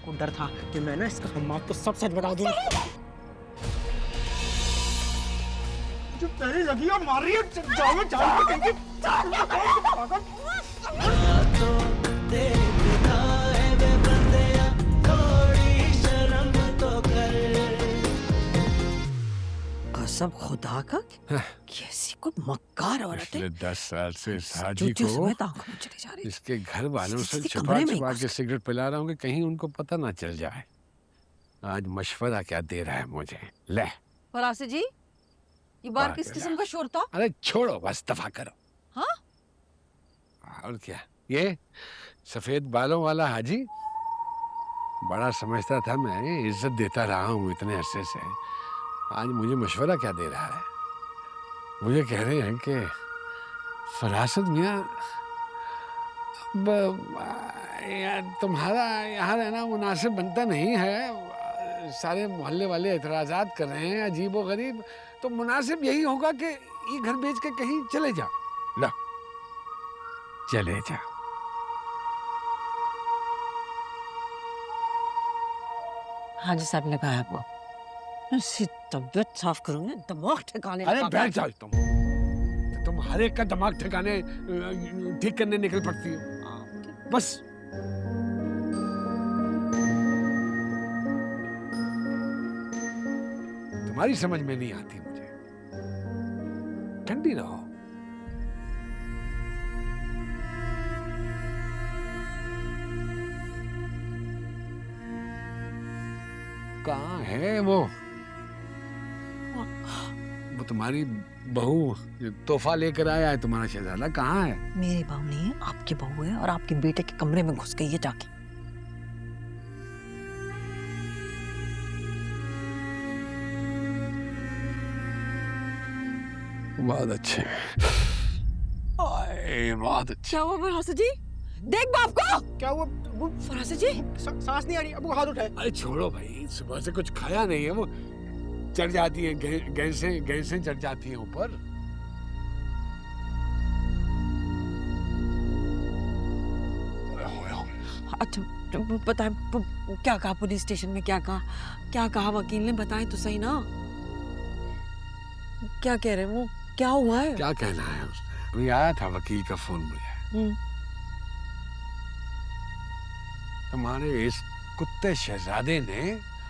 को डर था कि मैं ना इसका हम तो सब सच बता दूंगा। जो तेरी लगी है मार रही है, जाओ जाओ कहीं कसम खुदा का कैसी कोई मक्कार औरत है। पिछले 10 साल से हाजी को इसके घर वालों से छुपा छुपा के सिगरेट पिला रहा हूँ कि कहीं उनको पता ना चल जाए। आज मशवरा क्या दे रहा है मुझे। ले फरासे जी, ये बार किस किस्म का शोर था? अरे छोड़ो बस, दफा करो। हाँ? और क्या, ये सफेद बालों वाला हाजी बड़ा समझता था मैं, इज्जत देता रहा हूँ इतने अरसे से। आज मुझे मशवरा क्या दे रहा है। मुझे कह रहे हैं कि फरासत मियाँ, अब यार तुम्हारा यहाँ रहना मुनासिब बनता नहीं है। सारे मोहल्ले वाले एतराज़ात कर रहे हैं अजीब व गरीब, तो मुनासिब यही होगा कि ये घर बेच के कहीं चले जाओ। ला चले जाओ। हाजी साहब ने कहा आपको ऐसी तबीयत साफ करूंगी, दिमाग ठिकाने। अरे बैठ जाओ तुम हर एक का दिमाग ठिकाने ठीक करने निकल पड़ती हो बस। तुम्हारी समझ में नहीं आती मुझे। ठंडी रहो। कहाँ है वो तुम्हारी बहू जो तोहफा लेकर आया है तुम्हारा शहजादा, कहाँ है? मेरी बहू नहीं है, आपकी बहू है, और आपके बेटे के कमरे में घुस गई है जाके। बहुत अच्छे, बहुत अच्छे। क्या हुआ फरासे जी? देख बाप को। क्या हुआ? वो फरासे जी सांस नहीं आ रही, अब वो हाथ उठाए। अरे छोड़ो भाई, सुबह से कुछ खाया नहीं है, वो चढ़ जाती है, गैसें चढ़ जाती हैं ऊपर। अच्छा बताए क्या कहा पुलिस स्टेशन में? क्या कहा वकील ने? बताए तो सही ना, क्या कह रहे हैं वो? क्या हुआ है? क्या कहना है उसने? अभी आया था वकील का फोन मुझे। तुम्हारे इस कुत्ते शहजादे ने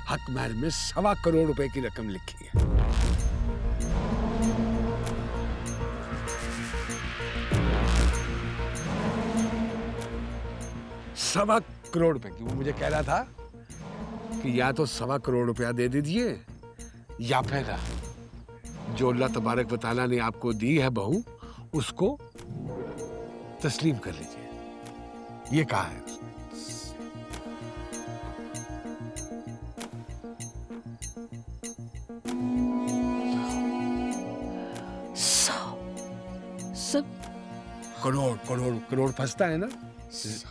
हक महल में 1.25 करोड़ रुपए की रकम लिखी है। सवा करोड़ रुपए की। वो मुझे कह रहा था कि या तो 1.25 करोड़ रुपया दे दीजिए, या फिर जो अल्लाह तबारक व तआला ने आपको दी है बहू, उसको तस्लीम कर लीजिए, ये कहा है उसने। सब करोड़ फंसता है ना,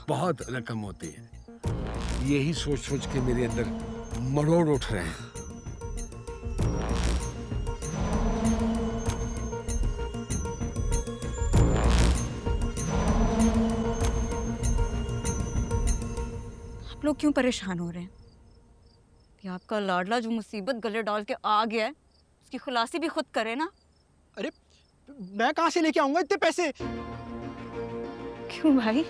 बहुत रकम होती है। यही सोच सोच के मेरे अंदर मरोड़ उठ रहे हैं। आप लोग क्यों परेशान हो रहे हैं कि आपका लाडला जो मुसीबत गले डाल के आ गया है, उसकी खुलासी भी खुद करे ना। अरे मैं कहाँ से लेके आऊंगा इतने पैसे? क्यों भाई,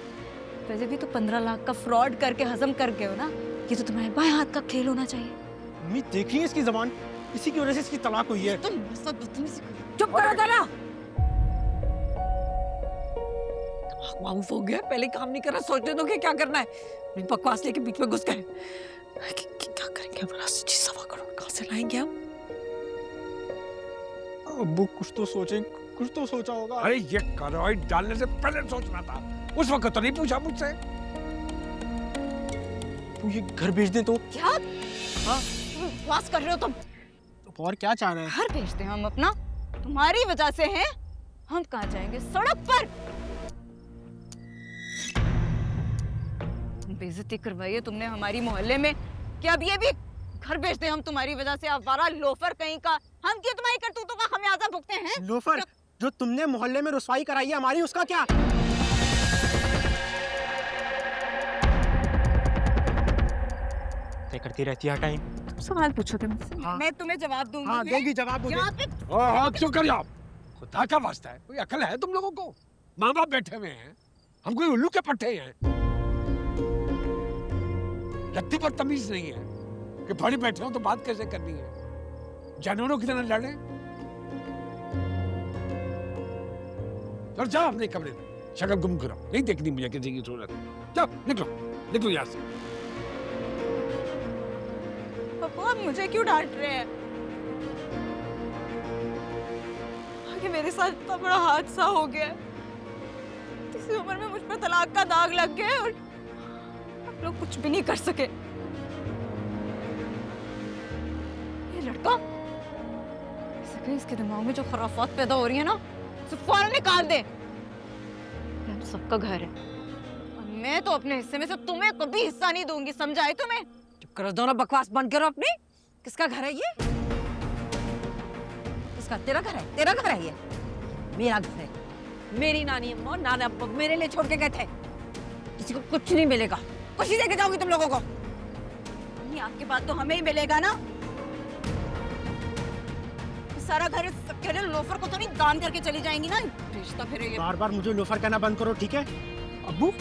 वैसे भी तो 15 लाख का फ्रॉड करके हजम कर गए हो ना। ये तो तुम्हारे बाएं हाथ का खेल होना चाहिए। मम्मी देख रही है इसकी जबान, इसी की वजह से इसकी तलाक हुई है। तुम चुप करो जरा। माउफ हो गया, पहले काम नहीं कर रहा, सोचने दो कि क्या करना है। मेरी बकवास लेके बीच में घुस गए। क्या करेंगे अब? 1.25 करोड़ कहाँ से लाएंगे हम? अब्बू कुछ तो सोचे, कुछ तो सोचा होगा। अरे ये कार्रवाई डालने से पहले सोचना था, उस वक्त तो नहीं पूछा मुझसे। तू ये घर बेच दे तो? क्या? हाँ बकवास कर रहे हो तुम? तो और क्या चाह रहे हैं? घर बेचते हैं हम अपना, तुम्हारी वजह से हैं। हम कहाँ जाएंगे? सड़क पर। बेइज्जती करवाई है तुमने हमारी मोहल्ले में, कि अब ये भी घर बेचते हैं हम तुम्हारी वजह से। आवारा लोफर कहीं का। हम क्यों तुम्हारी करतूतों का खमियाजा भुगते हैं? लोफर जो तुमने मोहल्ले में रुसवाई कराई है हमारी, उसका क्या? बातें करती रहती है टाइम। सवाल पूछोगे मुझसे? हाँ। मैं तुम्हें जवाब दूंगी। हाँ मैं देगी जवाब मुझे। यहाँ पे हाथ क्यों कर जाओ? खुदा का वास्ता है, कोई अकल है तुम लोगों को? माँ बाप बैठे हुए हैं, हम कोई उल्लू के पट्टे हैं? लगती पर तमीज नहीं है कि बड़े बैठे हो तो बात कैसे करनी है? जानवरों की तरह लड़े? चलो जाओ अपने कमरे में, शक्ल गुम करो, नहीं देखनी मुझे किसी की सूरत। जाओ निकलो, निकलो यहाँ से। पापा आप मुझे क्यों डांट रहे हैं? आगे मेरे साथ इतना बड़ा हादसा हो गया है। इसी उम्र में मुझ पर तलाक का दाग लग गया और आप लोग कुछ भी नहीं कर सके। ये लड़का इसके दिमाग में जो खराफात पैदा हो रही है ना, उसे फौरन निकाल दे। ये हम सबका घर है और मैं तो अपने हिस्से में से तुम्हें कभी हिस्सा नहीं दूंगी, समझा है तुम्हें? चुप करो, दोनों बकवास बंद करो अपनी। किसका घर है ये? किसका? तेरा घर है? तेरा घर है ये? मेरा घर है। मेरी नानी अम्मा और नाना अब्बा मेरे लिए छोड़ के गए थे। किसी को कुछ नहीं मिलेगा, कुछ नहीं देके जाऊंगी तुम लोगों को। नहीं, आपके बाद तो हमें ही मिलेगा ना। सारा घर इस अकेले लोफर को तो नहीं दान करके चली जाएंगी ना। रिश्ता फिर ये बार बार मुझे लोफर कहना बंद करो, ठीक है? अब्बू,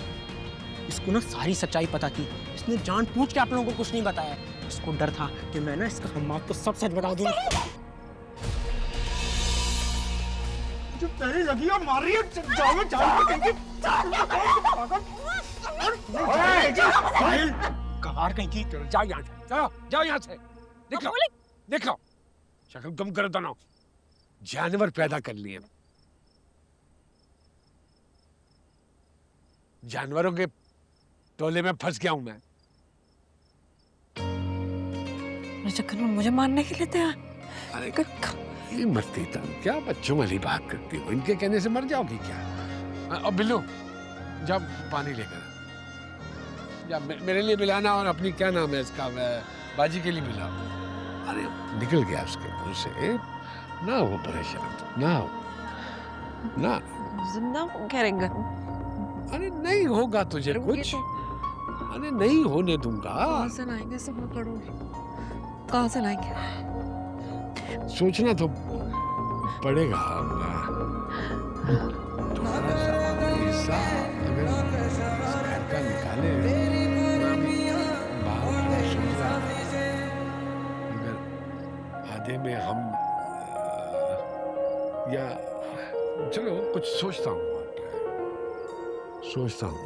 इसको ना सारी सच्चाई पता थी। इसने जानबूझ के आप लोगों को कुछ नहीं बताया। इसको डर था कि मैं ना इसका हमाद को सब सच बता दूंगा। जो तेरी लगी और मार रही है, जाओ जाओ कहीं कहार कहीं की। चलो जाओ यहाँ से, जाओ जाओ यहाँ से, निकलो निकलो। शक्ल गुम करो दोनों, जानवर पैदा कर लिए। जानवरों के टोले में फंस गया हूं मैं। मेरे चक्कर में मुझे मारने के लिए तैयार। अरे ये मरती तुम क्या बच्चों वाली बात करती हो? इनके कहने से मर जाओगी क्या? अब बिल्लू जा पानी लेकर जा, मेरे लिए मिलाना और अपनी क्या नाम है इसका, बाजी के लिए मिला। अरे निकल गया उसके मुंह से। ना हो परेशान, ना हो ना। जिंदा करेंगे। अरे नहीं होगा तुझे कुछ, अरे नहीं होने दूंगा। कहाँ से लाएंगे सब करोड़? कहाँ से लाएंगे? सोचना तो पड़ेगा। तुम्हारा सारा हिस्सा अगर इस घर का निकाले, अगर आधे में हम या चलो कुछ सोचता हूँ, सोचता हूँ।